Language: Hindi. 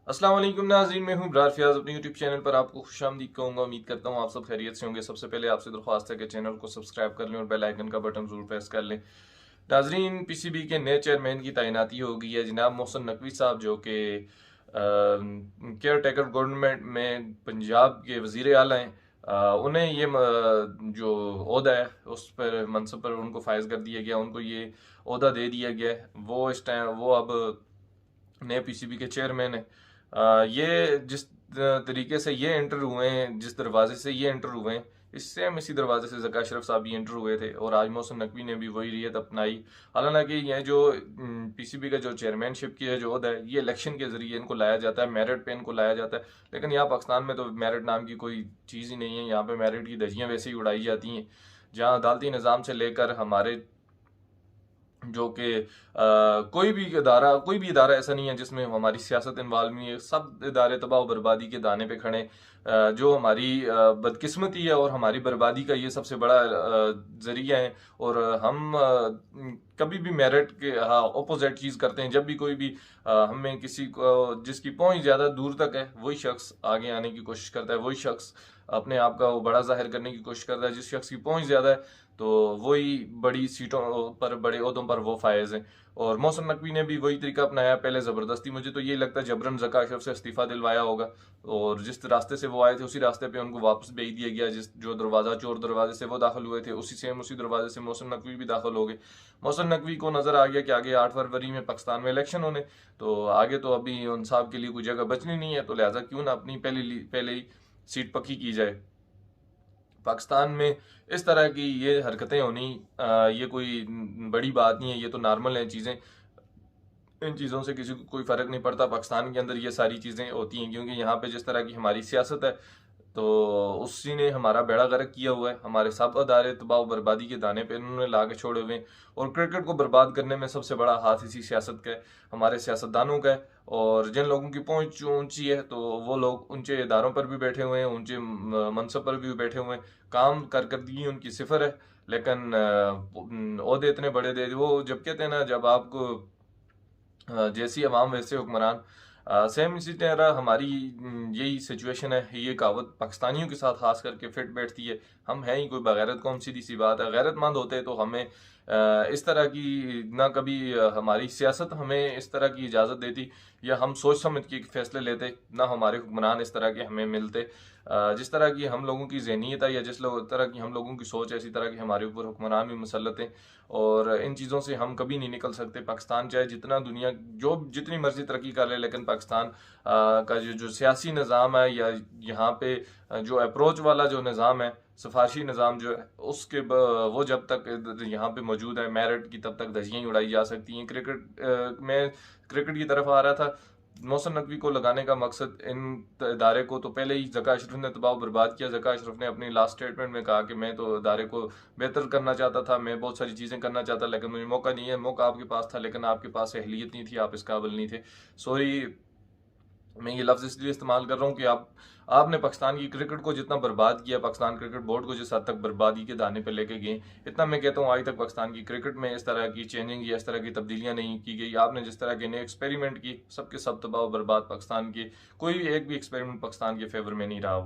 अस्सलाम वालेकुम नाज़रीन, मैं हूं इब्रार फयाज। अपने यूट्यूब चैनल पर आपको खुशामदीद कहूँगा। उम्मीद करता हूं आप सब खैरियत से होंगे। सबसे पहले आपसे दरख्वास्त है कि चैनल को सब्सक्राइब कर लें और बेल आइकन का बटन जरूर प्रेस कर लें। नाज़रीन, पीसीबी के नए चेयरमैन की तैनाती हो गई है। जनाब मोहसिन नकवी साहब, जो कि केयर टेकर गवर्नमेंट में पंजाब के वज़ीर आला हैं, उन्हें ये जो ओहदा है उस पर मनसब पर उनको फायज कर दिया गया। उनको ये ओहदा दे दिया गया है। वो इस टाइम वो अब नए पीसीबी के चेयरमैन है। ये जिस तरीके से ये एंटर हुए हैं, जिस दरवाजे से ये एंटर हुए हैं, इससे हम इसी दरवाजे से ज़का अशरफ साहब भी एंटर हुए थे और आज मोहसिन नकवी ने भी वही रियत अपनाई। हालांकि ये जो पीसीबी का जो चेयरमैनशिप की है जो ओहदा है, ये इलेक्शन के जरिए इनको लाया जाता है, मेरिट पे इनको लाया जाता है। लेकिन यहाँ पाकिस्तान में तो मेरिट नाम की कोई चीज़ ही नहीं है। यहाँ पे मेरिट की धज्जियाँ वैसे ही उड़ाई जाती हैं। जहाँ अदालती निज़ाम से लेकर हमारे जो कि कोई भी इदारा ऐसा नहीं है जिसमें हमारी सियासत इन्वॉल्व नहीं है। सब इदारे तबाह और बर्बादी के दाने पे खड़े। जो हमारी बदकिस्मती है और हमारी बर्बादी का ये सबसे बड़ा जरिया है। और हम कभी भी मेरिट के ऑपोजिट चीज़ करते हैं। जब भी कोई भी हमें किसी को जिसकी पहुंच ज़्यादा दूर तक है, वही शख्स आगे आने की कोशिश करता है। वही शख्स अपने आप का वो बड़ा जाहिर करने की कोशिश करता है। जिस शख्स की पहुंच ज़्यादा है, तो वही बड़ी सीटों पर, बड़े ओहदों पर वो फायज हैं। और मोहसिन नकवी ने भी वही तरीका अपनाया। पहले ज़बरदस्ती, मुझे तो ये लगता है जबरन ज़का अशरफ से इस्तीफ़ा दिलवाया होगा और जिस रास्ते से वो आए थे उसी रास्ते पे उनको वापस भेज दिया गया। जिस जो दरवाज़ा चोर दरवाजे से वो दाखिल हुए थे, उसी दरवाजे से मोहसिन नकवी भी दाखिल हो गए। मोहसिन नकवी को नज़र आ गया कि आगे 8 फरवरी में पाकिस्तान में इलेक्शन होने, तो आगे तो अभी उन साहब के लिए कोई जगह बचनी नहीं है। तो लिहाजा क्यों ना अपनी पहले ही सीट पक्की की जाए। पाकिस्तान में इस तरह की ये हरकतें होनी, ये कोई बड़ी बात नहीं है। ये तो नॉर्मल हैं चीज़ें। इन चीज़ों से किसी को कोई फ़र्क नहीं पड़ता। पाकिस्तान के अंदर ये सारी चीज़ें होती हैं क्योंकि यहाँ पे जिस तरह की हमारी सियासत है, तो उसी ने हमारा बेड़ा गर्क किया हुआ है। हमारे सब अदारे तबाह और बर्बादी के दाने पे इन्होंने ला के छोड़े हुए हैं। और क्रिकेट को बर्बाद करने में सबसे बड़ा हाथ इसी सियासत का है, हमारे सियासतदानों का है। और जिन लोगों की पहुंच ऊंची है, तो वो लोग ऊंचे इदारों पर भी बैठे हुए हैं, ऊंचे मनसब पर भी बैठे हुए हैं। काम कारकर्दगी उनकी सिफर है। लेकिन ओहदे इतने बड़े दे वो, जब कहते हैं ना, जब आपको जैसी अवाम वैसे हुक्मरान। सेम इसी तरह हमारी यही सिचुएशन है। ये कहावत पाकिस्तानियों के साथ खास करके फिट बैठती है। हम हैं ही कोई बगैरत कौम, सीधी सी बात है। गैरतमंद होते तो हमें इस तरह की ना कभी हमारी सियासत हमें इस तरह की इजाज़त देती, या हम सोच समझ के फैसले लेते, ना हमारे हुक्मरान इस तरह के हमें मिलते। जिस तरह की हम लोगों की जहनीत है, या तरह की हम लोगों की सोच है, इसी तरह की हमारे ऊपर हुक्मरान भी मुसल्लत हैं। और इन चीज़ों से हम कभी नहीं निकल सकते। पाकिस्तान चाहे जितना दुनिया जो जितनी मर्जी तरक्की कर ले, लेकिन पाकिस्तान का जो सियासी निज़ाम है, या यहाँ पे जो अप्रोच वाला जो निज़ाम है, सिफारशी निज़ाम जो है, वो जब तक यहाँ पे मौजूद है, मेरिट की तब तक धज्जियाँ ही उड़ाई जा सकती हैं। मैं क्रिकेट की तरफ आ रहा था। मोहसिन नकवी को लगाने का मकसद, इन इदारे को तो पहले ही ज़का अशरफ ने तबाह बर्बाद किया। ज़का अशरफ ने अपनी लास्ट स्टेटमेंट में कहा कि मैं तो इदारे को बेहतर करना चाहता था, मैं बहुत सारी चीज़ें करना चाहता, लेकिन मुझे मौका नहीं है। मौका आपके पास था, लेकिन आपके पास अहलियत नहीं थी, आप इस काबिल नहीं थे। सॉरी, मैं ये लफ्ज़ इसलिए इस्तेमाल कर रहा हूँ कि आपने पाकिस्तान की क्रिकेट को जितना बर्बाद किया, पाकिस्तान क्रिकेट बोर्ड को जिस हद तक बर्बादी के दाने पे लेके गए, इतना मैं कहता हूँ आज तक पाकिस्तान की क्रिकेट में इस तरह की चेंजिंग या इस तरह की तब्दीलियाँ नहीं की गई। आपने जिस तरह के नए एक्सपेरिमेंट की, सबके सब तबाह और बर्बाद पाकिस्तान के, कोई भी एक भी एक्सपेरिमेंट पाकिस्तान के फेवर में नहीं रहा वो।